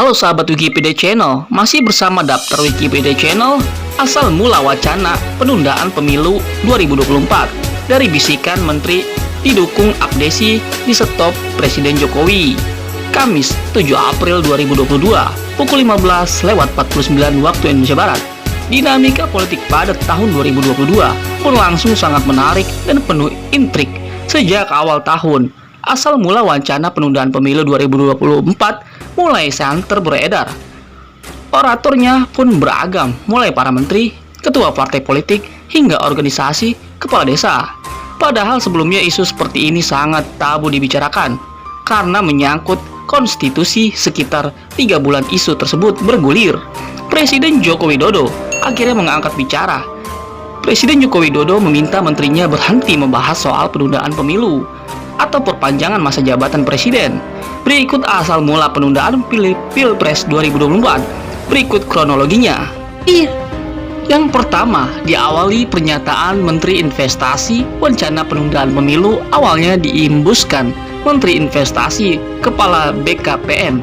Halo sahabat Wikipedia Channel, masih bersama daftar Wikipedia Channel. Asal mula wacana penundaan pemilu 2024 dari bisikan menteri didukung abdesi di stop Presiden Jokowi. Kamis 7 April 2022 pukul 15:49 waktu Indonesia Barat. Dinamika politik pada tahun 2022 pun langsung sangat menarik dan penuh intrik sejak awal tahun. Asal mula wacana penundaan pemilu 2024 mulai santer beredar. Oratornya pun beragam, mulai para menteri, ketua partai politik, hingga organisasi kepala desa. Padahal sebelumnya isu seperti ini sangat tabu dibicarakan karena menyangkut konstitusi. Sekitar 3 bulan isu tersebut bergulir. Presiden Joko Widodo akhirnya mengangkat bicara. Presiden Joko Widodo meminta menterinya berhenti membahas soal penundaan pemilu atau perpanjangan masa jabatan presiden. Berikut asal mula penundaan Pilpres 2024. Berikut kronologinya. Yang pertama, diawali pernyataan Menteri Investasi wacana penundaan pemilu awalnya diimbuskan Menteri Investasi Kepala BKPM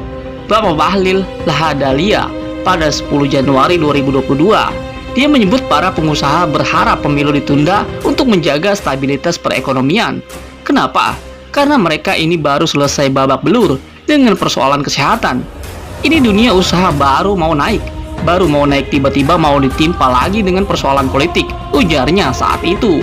Bapak Bahlil Lahadalia pada 10 Januari 2022. Dia menyebut para pengusaha berharap pemilu ditunda untuk menjaga stabilitas perekonomian. Kenapa? Karena mereka ini baru selesai babak belur dengan persoalan kesehatan. Ini dunia usaha baru mau naik tiba-tiba mau ditimpa lagi dengan persoalan politik, ujarnya saat itu.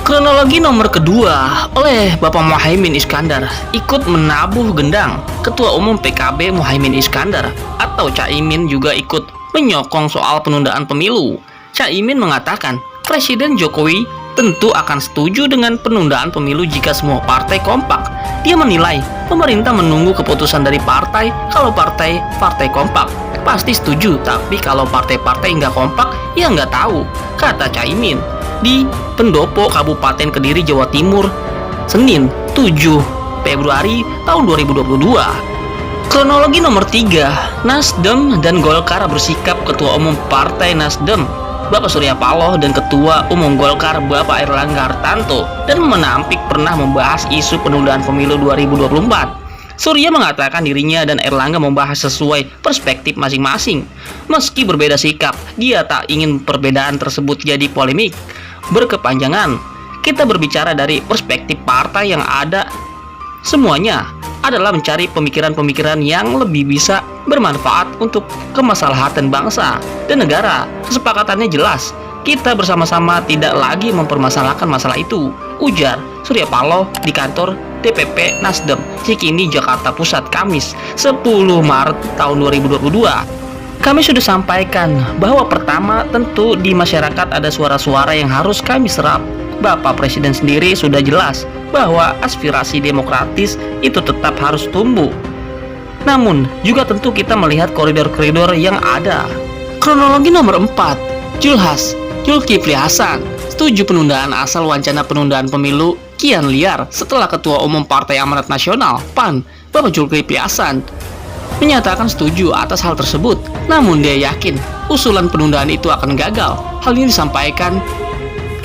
Kronologi nomor kedua, oleh Bapak Muhaimin Iskandar ikut menabuh gendang. Ketua Umum PKB Muhaimin Iskandar atau Caimin juga ikut menyokong soal penundaan pemilu. Caimin mengatakan Presiden Jokowi tentu akan setuju dengan penundaan pemilu jika semua partai kompak. Dia menilai pemerintah menunggu keputusan dari partai. Kalau partai kompak pasti setuju, tapi kalau partai-partai nggak kompak ya nggak tahu, kata Caimin di Pendopo, Kabupaten Kediri, Jawa Timur, Senin 7 Februari tahun 2022. Kronologi nomor 3, Nasdem dan Golkar bersikap. Ketua Umum Partai Nasdem Bapak Surya Paloh dan Ketua Umum Golkar Bapak Airlangga Hartarto dan menampik pernah membahas isu penundaan pemilu 2024. Surya mengatakan dirinya dan Airlangga membahas sesuai perspektif masing-masing. Meski berbeda sikap, dia tak ingin perbedaan tersebut jadi polemik berkepanjangan. Kita berbicara dari perspektif partai yang ada. Semuanya adalah mencari pemikiran-pemikiran yang lebih bisa bermanfaat untuk kemaslahatan bangsa dan negara. Kesepakatannya jelas, kita bersama-sama tidak lagi mempermasalahkan masalah itu, ujar Surya Paloh di kantor DPP Nasdem Cikini, Jakarta Pusat, Kamis 10 Maret tahun 2022. Kami sudah sampaikan bahwa pertama, tentu di masyarakat ada suara-suara yang harus kami serap. Bapak Presiden sendiri sudah jelas bahwa aspirasi demokratis itu tetap harus tumbuh. Namun, juga tentu kita melihat koridor-koridor yang ada. Kronologi nomor 4, Zulkifli Hasan setuju penundaan. Asal wacana penundaan pemilu kian liar setelah Ketua Umum Partai Amanat Nasional PAN Bapak Zulkifli Hasan menyatakan setuju atas hal tersebut. Namun dia yakin usulan penundaan itu akan gagal. Hal ini disampaikan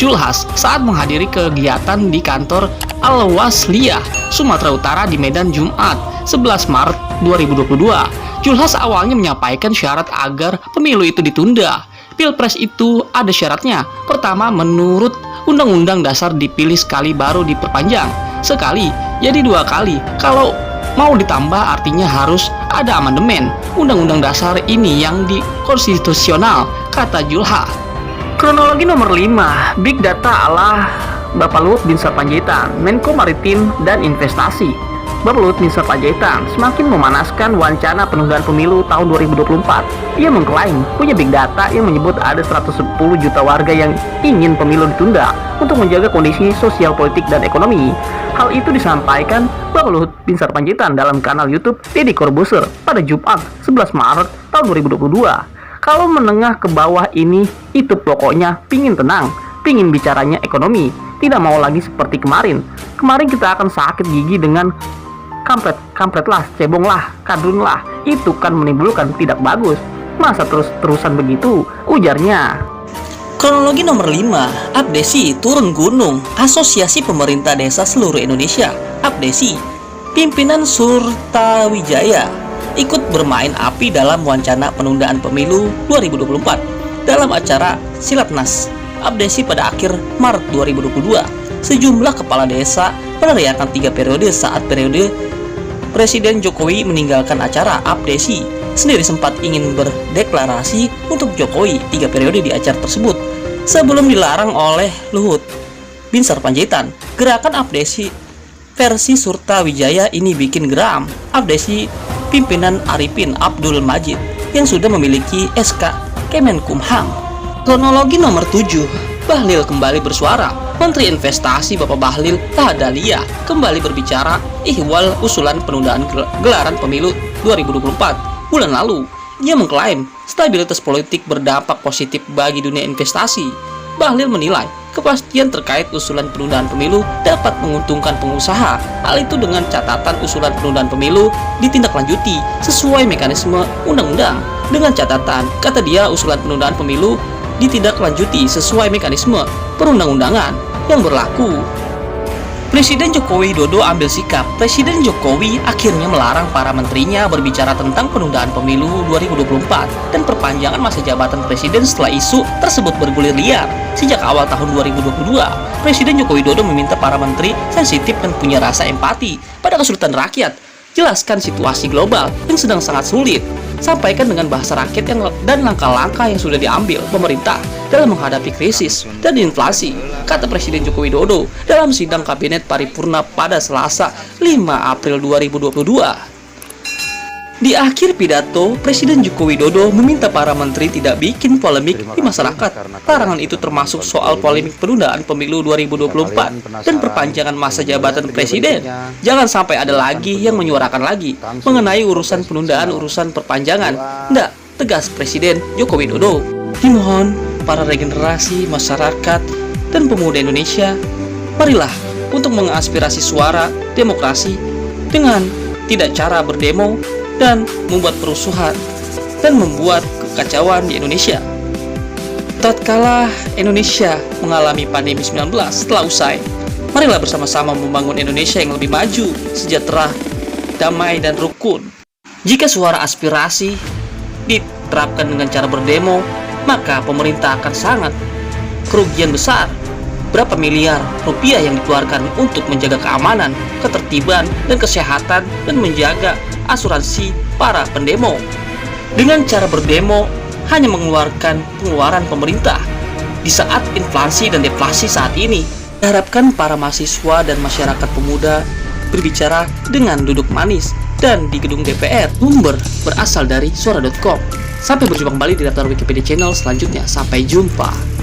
Julhas saat menghadiri kegiatan di kantor Al-Wasliyah, Sumatera Utara di Medan Jumat 11 Maret 2022. Julhas awalnya menyampaikan syarat agar pemilu itu ditunda. Pilpres itu ada syaratnya. Pertama, menurut Undang-Undang Dasar dipilih sekali baru diperpanjang. Sekali jadi 2 kali. Kalau mau ditambah artinya harus ada amandemen Undang-Undang Dasar ini yang konstitusional, kata Julhas. Kronologi nomor 5, Big Data ala Bapak Luhut Binsar Panjaitan, Menko Maritim dan Investasi. Bapak Luhut Binsar Panjaitan semakin memanaskan wacana penundaan pemilu tahun 2024. Ia mengklaim punya Big Data yang menyebut ada 110 juta warga yang ingin pemilu ditunda untuk menjaga kondisi sosial, politik, dan ekonomi. Hal itu disampaikan Bapak Luhut Binsar Panjaitan dalam kanal YouTube Deddy Corbuzier pada Jumat 11 Maret tahun 2022. Kalau menengah ke bawah ini, itu pokoknya pingin tenang, pingin bicaranya ekonomi, tidak mau lagi seperti kemarin. Kemarin kita akan sakit gigi dengan kampret lah, cebong lah, kadrun lah. Itu kan menimbulkan tidak bagus. Masa terus-terusan begitu, ujarnya. Kronologi nomor 5, Abdesi turun gunung. Asosiasi Pemerintah Desa Seluruh Indonesia, Abdesi, pimpinan Surtawijaya ikut bermain api dalam wacana penundaan pemilu 2024 dalam acara Silatnas Abdesi pada akhir Maret 2022. Sejumlah kepala desa meneriakan 3 periode saat periode Presiden Jokowi meninggalkan acara Abdesi sendiri sempat ingin berdeklarasi untuk Jokowi 3 periode di acara tersebut sebelum dilarang oleh Luhut Binsar Panjaitan. Gerakan Abdesi versi Surta Wijaya ini bikin geram Abdesi pimpinan Arifin Abdul Majid yang sudah memiliki SK Kemenkumham. Kronologi nomor 7, Bahlil kembali bersuara. Menteri Investasi Bapak Bahlil Lahadalia kembali berbicara ihwal usulan penundaan gelaran pemilu 2024. Bulan lalu, ia mengklaim stabilitas politik berdampak positif bagi dunia investasi. Bahlil menilai kepastian terkait usulan penundaan pemilu dapat menguntungkan pengusaha. Hal itu dengan catatan usulan penundaan pemilu ditindaklanjuti sesuai mekanisme undang-undang. Dengan catatan, kata dia, usulan penundaan pemilu ditindaklanjuti sesuai mekanisme perundang-undangan yang berlaku. Presiden Joko Widodo ambil sikap. Presiden Jokowi akhirnya melarang para menterinya berbicara tentang penundaan pemilu 2024 dan perpanjangan masa jabatan presiden setelah isu tersebut bergulir liar. Sejak awal tahun 2022, Presiden Joko Widodo meminta para menteri sensitif dan punya rasa empati pada kesulitan rakyat. Jelaskan situasi global yang sedang sangat sulit. Sampaikan dengan bahasa rakyat dan langkah-langkah yang sudah diambil pemerintah dalam menghadapi krisis dan inflasi, kata Presiden Joko Widodo dalam sidang Kabinet Paripurna pada Selasa 5 April 2022. Di akhir pidato, Presiden Joko Widodo meminta para menteri tidak bikin polemik di masyarakat. Larangan itu termasuk soal polemik penundaan pemilu 2024 dan perpanjangan masa jabatan presiden. Jangan sampai ada lagi yang menyuarakan lagi mengenai urusan penundaan, urusan perpanjangan. Nggak, tegas Presiden Joko Widodo. Dimohon para regenerasi masyarakat dan pemuda Indonesia, marilah untuk mengaspirasi suara demokrasi dengan tidak cara berdemo dan membuat perusuhan dan membuat kekacauan di Indonesia. Tatkala Indonesia mengalami pandemi 19 setelah usai, marilah bersama-sama membangun Indonesia yang lebih maju, sejahtera, damai, dan rukun. Jika suara aspirasi diterapkan dengan cara berdemo, maka pemerintah akan sangat kerugian besar. Berapa miliar rupiah yang dikeluarkan untuk menjaga keamanan, ketertiban, dan kesehatan dan menjaga asuransi para pendemo. Dengan cara berdemo hanya mengeluarkan pengeluaran pemerintah di saat inflasi dan deflasi saat ini. Diharapkan para mahasiswa dan masyarakat pemuda berbicara dengan duduk manis dan di gedung DPR. Sumber berasal dari suara.com. Sampai berjumpa kembali di daftar Wikipedia channel selanjutnya. Sampai jumpa.